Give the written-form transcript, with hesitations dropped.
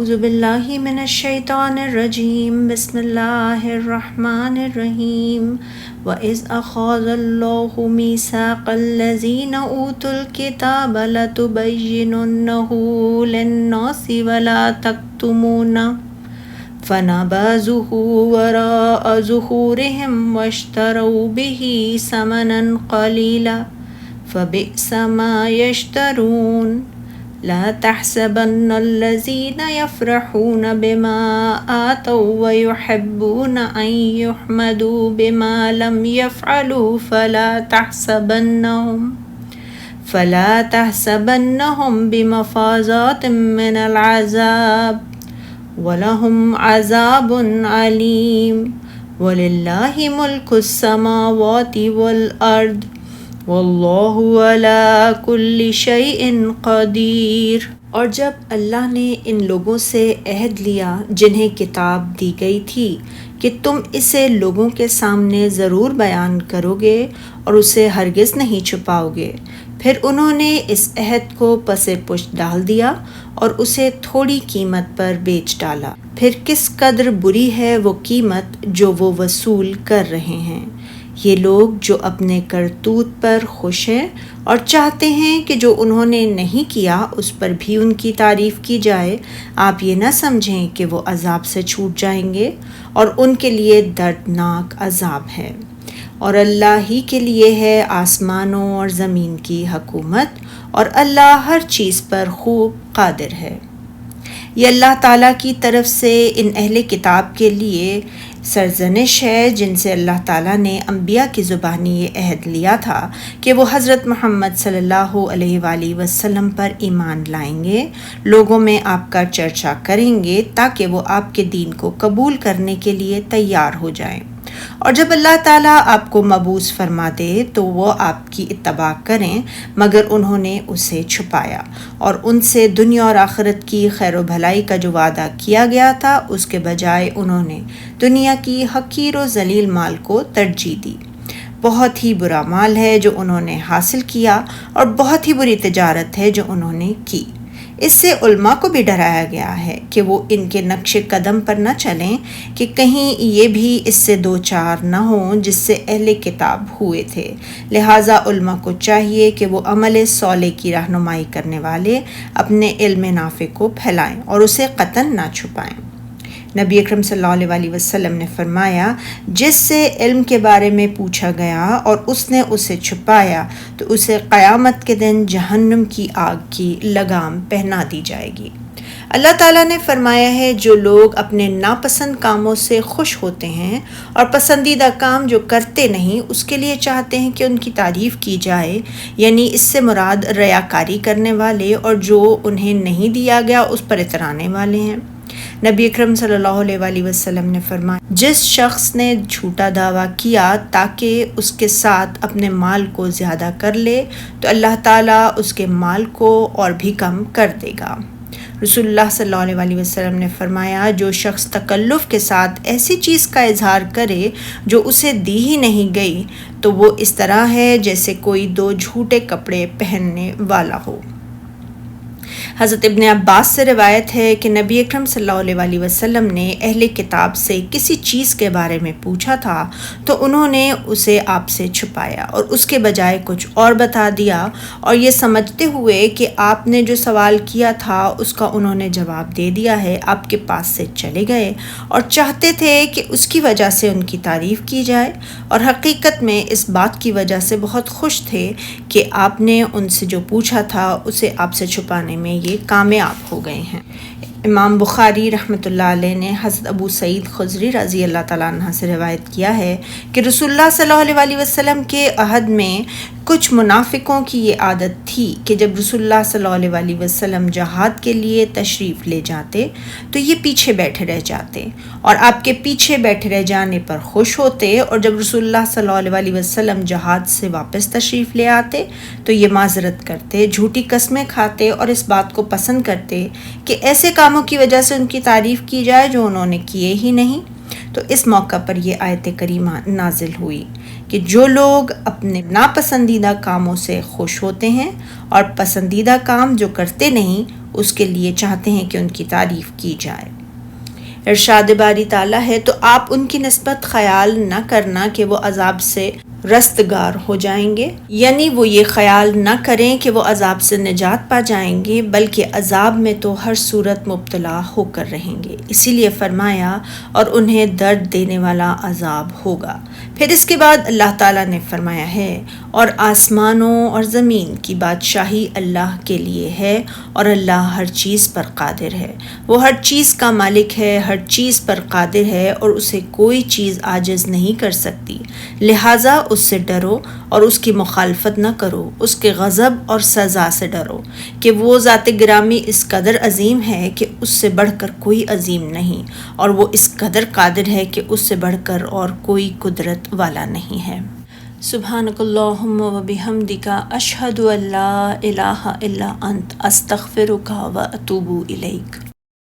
اعوذ باللہ من الشیطان الرجیم بسم اللہ الرحمن الرحیم وَإِذْ أَخَذَ اللَّهُ مِيثَاقَ الَّذِينَ أُوتُوا الْكِتَابَ لَتُبَيِّنُنَّهُ لِلنَّاسِ وَلَا تَكْتُمُونَهُ فَنَبَذُوهُ وَرَاءَ ظُهُورِهِمْ وَاشْتَرَوْا بِهِ ثَمَنًا قَلِيلًا فَبِئْسَ مَا يَشْتَرُونَ لا تحسبن الذين يفرحون بما آتوا ويحبون أن يحمدوا بما لم يفعلوا فلا تحسبنهم بمفازات من العذاب ولهم عذاب عليم ولله ملك السماوات والأرض واللہ علی کل شیء قدیر۔ اور جب اللہ نے ان لوگوں سے عہد لیا جنہیں کتاب دی گئی تھی کہ تم اسے لوگوں کے سامنے ضرور بیان کرو گے اور اسے ہرگز نہیں چھپاؤ گے، پھر انہوں نے اس عہد کو پس پشت ڈال دیا اور اسے تھوڑی قیمت پر بیچ ڈالا، پھر کس قدر بری ہے وہ قیمت جو وہ وصول کر رہے ہیں۔ یہ لوگ جو اپنے کرتوت پر خوش ہیں اور چاہتے ہیں کہ جو انہوں نے نہیں کیا اس پر بھی ان کی تعریف کی جائے، آپ یہ نہ سمجھیں کہ وہ عذاب سے چھوٹ جائیں گے اور ان کے لیے دردناک عذاب ہے۔ اور اللہ ہی کے لیے ہے آسمانوں اور زمین کی حکومت اور اللہ ہر چیز پر خوب قادر ہے۔ یہ اللہ تعالیٰ کی طرف سے ان اہل کتاب کے لیے سرزنش ہے جن سے اللہ تعالیٰ نے انبیاء کی زبانی یہ عہد لیا تھا کہ وہ حضرت محمد صلی اللہ علیہ وآلہ وسلم پر ایمان لائیں گے، لوگوں میں آپ کا چرچا کریں گے تاکہ وہ آپ کے دین کو قبول کرنے کے لیے تیار ہو جائیں، اور جب اللہ تعالیٰ آپ کو مبعوث فرما دے تو وہ آپ کی اتباع کریں، مگر انہوں نے اسے چھپایا اور ان سے دنیا اور آخرت کی خیر و بھلائی کا جو وعدہ کیا گیا تھا اس کے بجائے انہوں نے دنیا کی حقیر و ذلیل مال کو ترجیح دی۔ بہت ہی برا مال ہے جو انہوں نے حاصل کیا اور بہت ہی بری تجارت ہے جو انہوں نے کی۔ اس سے علماء کو بھی ڈرایا گیا ہے کہ وہ ان کے نقش قدم پر نہ چلیں کہ کہیں یہ بھی اس سے دو چار نہ ہوں جس سے اہل کتاب ہوئے تھے، لہٰذا علماء کو چاہیے کہ وہ عمل صالح کی رہنمائی کرنے والے اپنے علم نافع کو پھیلائیں اور اسے قطعاً نہ چھپائیں۔ نبی اکرم صلی اللہ علیہ وسلم نے فرمایا، جس سے علم کے بارے میں پوچھا گیا اور اس نے اسے چھپایا تو اسے قیامت کے دن جہنم کی آگ کی لگام پہنا دی جائے گی۔ اللہ تعالیٰ نے فرمایا ہے جو لوگ اپنے ناپسند کاموں سے خوش ہوتے ہیں اور پسندیدہ کام جو کرتے نہیں اس کے لیے چاہتے ہیں کہ ان کی تعریف کی جائے، یعنی اس سے مراد ریاکاری کرنے والے اور جو انہیں نہیں دیا گیا اس پر اترانے والے ہیں۔ نبی اکرم صلی اللہ علیہ وآلہ وسلم نے فرمایا، جس شخص نے جھوٹا دعویٰ کیا تاکہ اس کے ساتھ اپنے مال کو زیادہ کر لے تو اللہ تعالیٰ اس کے مال کو اور بھی کم کر دے گا۔ رسول اللہ صلی اللہ علیہ وآلہ وسلم نے فرمایا، جو شخص تکلف کے ساتھ ایسی چیز کا اظہار کرے جو اسے دی ہی نہیں گئی تو وہ اس طرح ہے جیسے کوئی دو جھوٹے کپڑے پہننے والا ہو۔ حضرت ابن عباس سے روایت ہے کہ نبی اکرم صلی اللہ علیہ وآلہ وسلم نے اہل کتاب سے کسی چیز کے بارے میں پوچھا تھا تو انہوں نے اسے آپ سے چھپایا اور اس کے بجائے کچھ اور بتا دیا، اور یہ سمجھتے ہوئے کہ آپ نے جو سوال کیا تھا اس کا انہوں نے جواب دے دیا ہے، آپ کے پاس سے چلے گئے اور چاہتے تھے کہ اس کی وجہ سے ان کی تعریف کی جائے، اور حقیقت میں اس بات کی وجہ سے بہت خوش تھے کہ آپ نے ان سے جو پوچھا تھا اسے آپ سے چھپانے میں یہ کامیاب ہو گئے ہیں۔ امام بخاری رحمۃ اللہ علیہ نے حضرت ابو سعید خدری رضی اللہ تعالیٰ عنہ سے روایت کیا ہے کہ رسول اللہ صلی اللہ علیہ وآلہ وسلم کے عہد میں کچھ منافقوں کی یہ عادت تھی کہ جب رسول اللہ صلی اللہ علیہ وآلہ وسلم جہاد کے لیے تشریف لے جاتے تو یہ پیچھے بیٹھے رہ جاتے اور آپ کے پیچھے بیٹھے رہ جانے پر خوش ہوتے، اور جب رسول اللہ صلی اللہ علیہ وآلہ وسلم جہاد سے واپس تشریف لے آتے تو یہ معذرت کرتے، جھوٹی قسمیں کھاتے اور اس بات کو پسند کرتے کہ ایسے کاموں کی وجہ سے ان کی تعریف کی جائے جو انہوں نے کیے ہی نہیں۔ تو اس موقع پر یہ آیت کریمہ نازل ہوئی کہ جو لوگ اپنے ناپسندیدہ کاموں سے خوش ہوتے ہیں اور پسندیدہ کام جو کرتے نہیں اس کے لیے چاہتے ہیں کہ ان کی تعریف کی جائے۔ ارشاد باری تعالیٰ ہے تو آپ ان کی نسبت خیال نہ کرنا کہ وہ عذاب سے رستگار ہو جائیں گے، یعنی وہ یہ خیال نہ کریں کہ وہ عذاب سے نجات پا جائیں گے، بلکہ عذاب میں تو ہر صورت مبتلا ہو کر رہیں گے۔ اسی لیے فرمایا اور انہیں درد دینے والا عذاب ہوگا۔ پھر اس کے بعد اللہ تعالیٰ نے فرمایا ہے اور آسمانوں اور زمین کی بادشاہی اللہ کے لیے ہے اور اللہ ہر چیز پر قادر ہے۔ وہ ہر چیز کا مالک ہے، ہر چیز پر قادر ہے اور اسے کوئی چیز عاجز نہیں کر سکتی، لہٰذا اس سے ڈرو اور اس کی مخالفت نہ کرو، اس کے غضب اور سزا سے ڈرو کہ وہ ذات گرامی اس قدر عظیم ہے کہ اس سے بڑھ کر کوئی عظیم نہیں، اور وہ اس قدر قادر ہے کہ اس سے بڑھ کر اور کوئی قدرت والا نہیں ہے۔ سبحانک اللہم و بحمدک، اشہد ان لا الہ الا انت، استغفرک و اتوب الیک۔